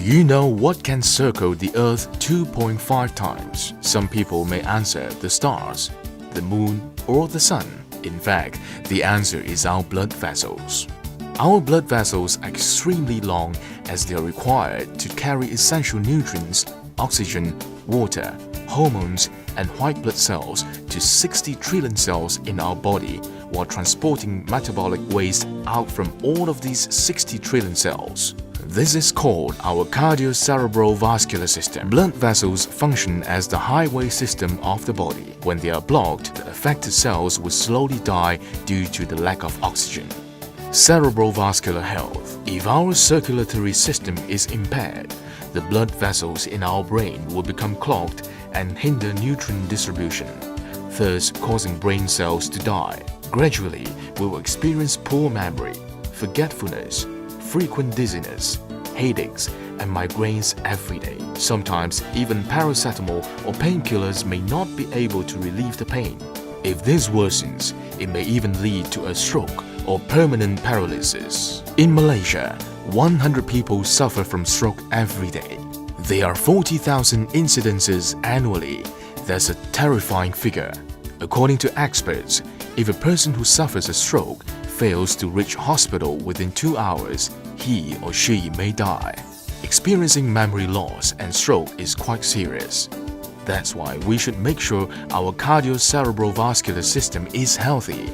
you know what can circle the Earth 2.5 times? Some people may answer the stars, the moon, or the sun. In fact, the answer is our blood vessels. Our blood vessels are extremely long as they are required to carry essential nutrients, oxygen, water, hormones, and white blood cells to 60 trillion cells in our body while transporting metabolic waste out from all of these 60 trillion cells. This is called our cardio-cerebrovascular system. Blood vessels function as the highway system of the body. When they are blocked, the affected cells will slowly die due to the lack of oxygen. Cerebrovascular health. If our circulatory system is impaired, the blood vessels in our brain will become clogged and hinder nutrient distribution, thus causing brain cells to die. Gradually, we will experience poor memory, forgetfulness, frequent dizziness, headaches, and migraines every day. Sometimes even paracetamol or painkillers may not be able to relieve the pain. If this worsens, it may even lead to a stroke or permanent paralysis. In Malaysia, 100 people suffer from stroke every day. There are 40,000 incidences annually. That's a terrifying figure. According to experts, if a person who suffers a stroke fails to reach hospital within 2 hours, he or she may die. Experiencing memory loss and stroke is quite serious. That's why we should make sure our cardio-cerebrovascular system is healthy.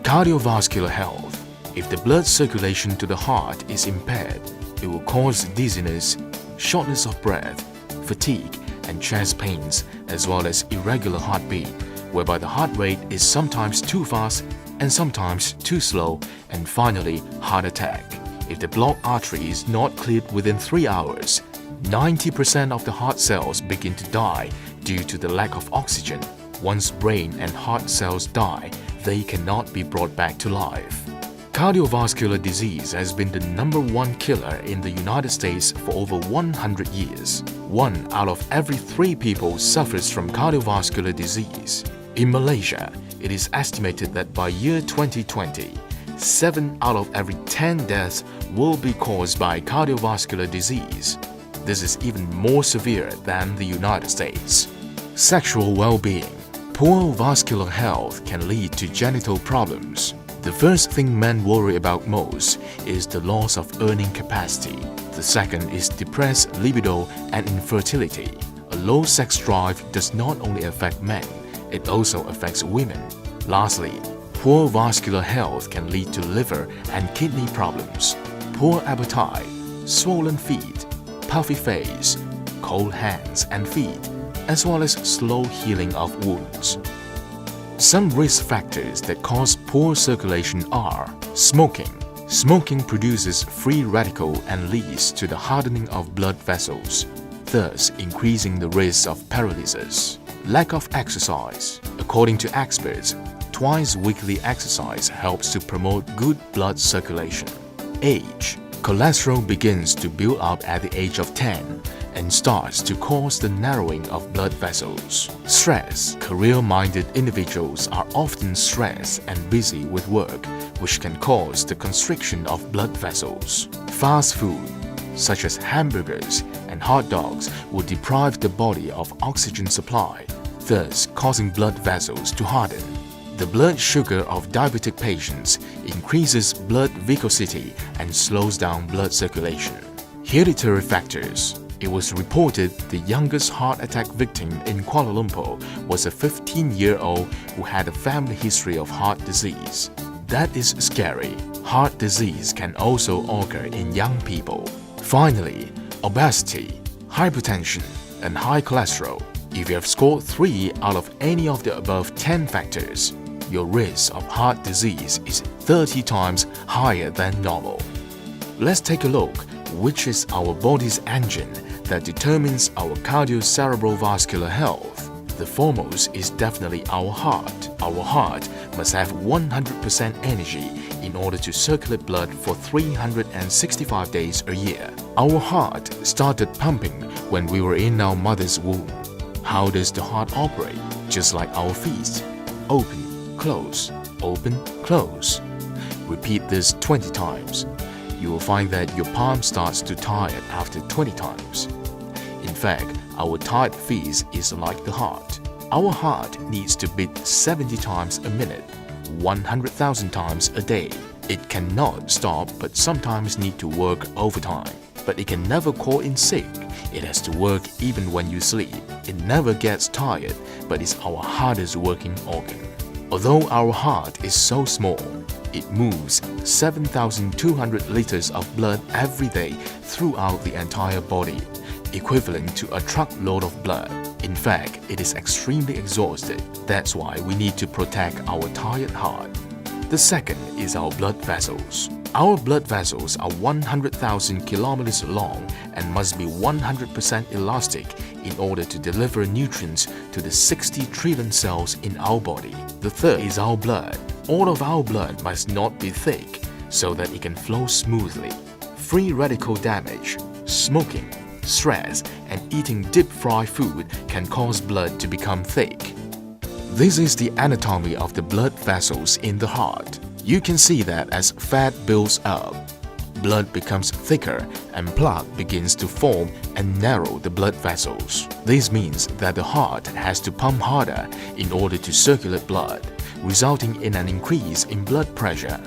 Cardiovascular health. If the blood circulation to the heart is impaired, it will cause dizziness, shortness of breath, fatigue, and chest pains, as well as irregular heartbeat, whereby the heart rate is sometimes too fast and sometimes too slow, and finally, heart attack. If the blocked artery is not cleared within 3 hours, 90% of the heart cells begin to die due to the lack of oxygen. Once brain and heart cells die, they cannot be brought back to life. Cardiovascular disease has been the #1 killer in the United States for over 100 years. 1 out of every 3 people suffers from cardiovascular disease. In Malaysia, it is estimated that by year 2020, 7 out of every 10 deaths will be caused by cardiovascular disease. This is even more severe than the United States. Sexual well-being. Poor vascular health can lead to genital problems. The first thing men worry about most is the loss of earning capacity. The second is depressed libido and infertility. A low sex drive does not only affect men, it also affects women. Lastly, poor vascular health can lead to liver and kidney problems, poor appetite, swollen feet, puffy face, cold hands and feet, as well as slow healing of wounds. Some risk factors that cause poor circulation are smoking. Smoking produces free radical and leads to the hardening of blood vessels, thus increasing the risk of paralysis. Lack of exercise. According to experts, twice weekly exercise helps to promote good blood circulation. Age. Cholesterol begins to build up at the age of 10 and starts to cause the narrowing of blood vessels. Stress. Career-minded individuals are often stressed and busy with work, which can cause the constriction of blood vessels. Fast food, such as hamburgers and hot dogs, will deprive the body of oxygen supply, thus causing blood vessels to harden. The blood sugar of diabetic patients increases blood viscosity and slows down blood circulation. Hereditary factors. It was reported the youngest heart attack victim in Kuala Lumpur was a 15-year-old who had a family history of heart disease. That is scary. Heart disease can also occur in young people. Finally, obesity, hypertension, and high cholesterol. If you have scored 3 out of any of the above 10 factors, your risk of heart disease is 30 times higher than normal. Let's take a look which is our body's engine that determines our cardio-cerebrovascular health. The foremost is definitely our heart. Our heart must have 100% energy in order to circulate blood for 365 days a year. Our heart started pumping when we were in our mother's womb. How does the heart operate? Just like our feet. Open, close, open, close. Repeat this 20 times. you will find that your palm starts to tire after 20 times. In fact, our tired face is like the heart. Our heart needs to beat 70 times a minute, 100,000 times a day. It cannot stop but sometimes need to work overtime. But it can never call in sick. It has to work even when you sleep. It never gets tired, but it's our hardest working organ. Although our heart is so small, it moves 7,200 liters of blood every day throughout the entire body, equivalent to a truckload of blood. In fact, it is extremely exhausted. That's why we need to protect our tired heart. The second is our blood vessels. Our blood vessels are 100,000 kilometers long and must be 100% elastic in order to deliver nutrients to the 60 trillion cells in our body. The third is our blood. All of our blood must not be thick so that it can flow smoothly. Free radical damage, smoking, stress, and eating deep-fried food can cause blood to become thick. This is the anatomy of the blood vessels in the heart. You can see that as fat builds up, blood becomes thicker and plaque begins to form and narrow the blood vessels. This means that the heart has to pump harder in order to circulate blood, resulting in an increase in blood pressure.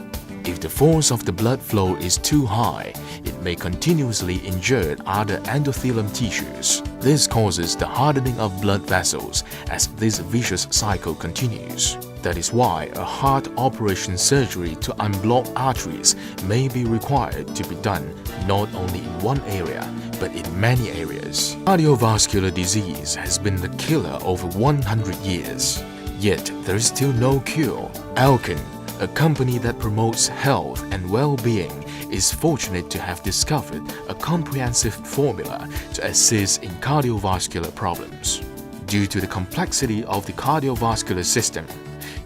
If the force of the blood flow is too high, it may continuously injure other endothelium tissues. This causes the hardening of blood vessels as this vicious cycle continues. That is why a heart operation surgery to unblock arteries may be required to be done not only in one area, but in many areas. Cardiovascular disease has been the killer over 100 years. Yet there is still no cure. Elken, a company that promotes health and well-being, is fortunate to have discovered a comprehensive formula to assist in cardiovascular problems. Due to the complexity of the cardiovascular system,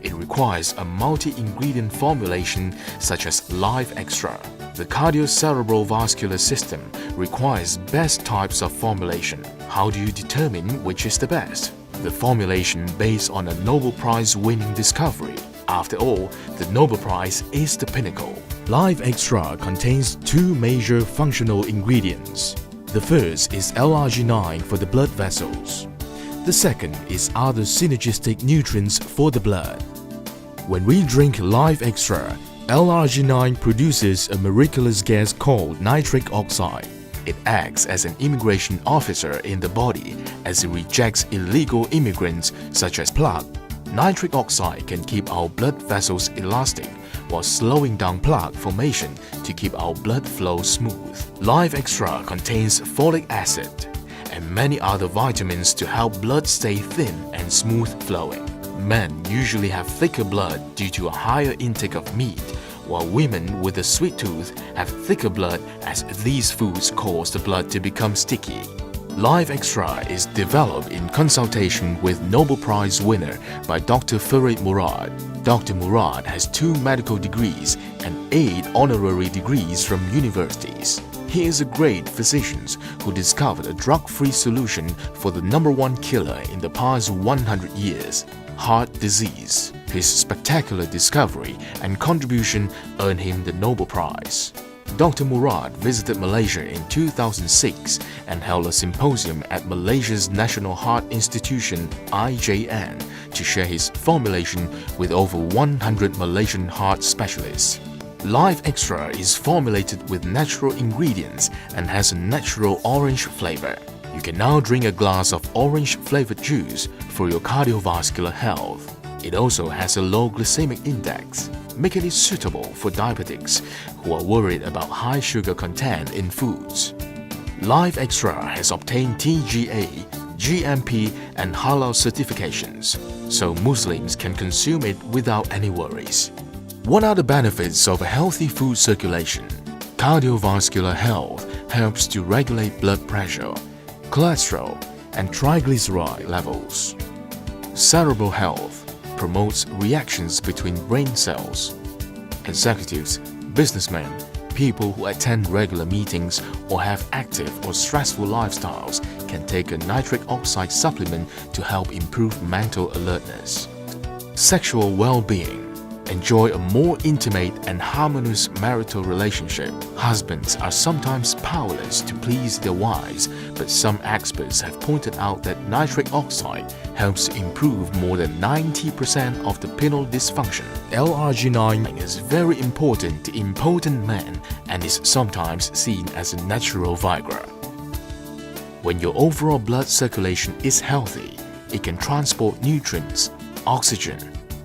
it requires a multi-ingredient formulation such as LiveExtra. The cardiocerebral vascular system requires best types of formulation. How do you determine which is the best? The formulation based on a Nobel Prize-winning discovery. After all, the Nobel Prize is the pinnacle. LiveExtra contains two major functional ingredients. The first is LRG9 for the blood vessels. The second is other synergistic nutrients for the blood. When we drink LiveExtra, LRG9 produces a miraculous gas called nitric oxide. It acts as an immigration officer in the body as it rejects illegal immigrants such as plaque. Nitric oxide can keep our blood vessels elastic while slowing down plaque formation to keep our blood flow smooth. LiveExtra contains folic acid and many other vitamins to help blood stay thin and smooth flowing. Men usually have thicker blood due to a higher intake of meat, while women with a sweet tooth have thicker blood as these foods cause the blood to become sticky. LiveExtra is developed in consultation with Nobel Prize winner by Dr. Farid Murad. Dr. Murad has 2 medical degrees and 8 honorary degrees from universities. He is a great physician who discovered a drug-free solution for the #1 killer in the past 100 years, heart disease. His spectacular discovery and contribution earned him the Nobel Prize. Dr. Murad visited Malaysia in 2006 and held a symposium at Malaysia's National Heart Institution (IJN) to share his formulation with over 100 Malaysian heart specialists. LiveExtra is formulated with natural ingredients and has a natural orange flavor. You can now drink a glass of orange-flavored juice for your cardiovascular health. It also has a low glycemic index, making it suitable for diabetics who are worried about high sugar content in foods. LiveExtra has obtained TGA, GMP, and Halal certifications, so Muslims can consume it without any worries. What are the benefits of a healthy food circulation? Cardiovascular health helps to regulate blood pressure, cholesterol, and triglyceride levels. Cerebral health promotes reactions between brain cells. Executives, businessmen, people who attend regular meetings or have active or stressful lifestyles can take a nitric oxide supplement to help improve mental alertness. Sexual well-being. enjoy a more intimate and harmonious marital relationship. Husbands are sometimes powerless to please their wives, but some experts have pointed out that nitric oxide helps to improve more than 90% of the penile dysfunction. LRG9 is very important to impotent men and is sometimes seen as a natural Viagra. When your overall blood circulation is healthy, it can transport nutrients, oxygen,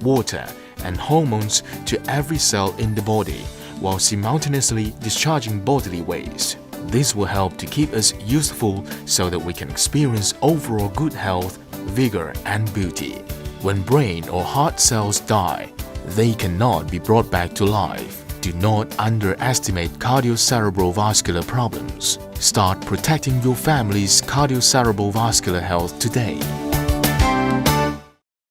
water, and hormones to every cell in the body while simultaneously discharging bodily waste. This will help to keep us youthful so that we can experience overall good health, vigor, and beauty. When brain or heart cells die, they cannot be brought back to life. Do not underestimate cardiocerebrovascular problems. Start protecting your family's cardiocerebrovascular health today.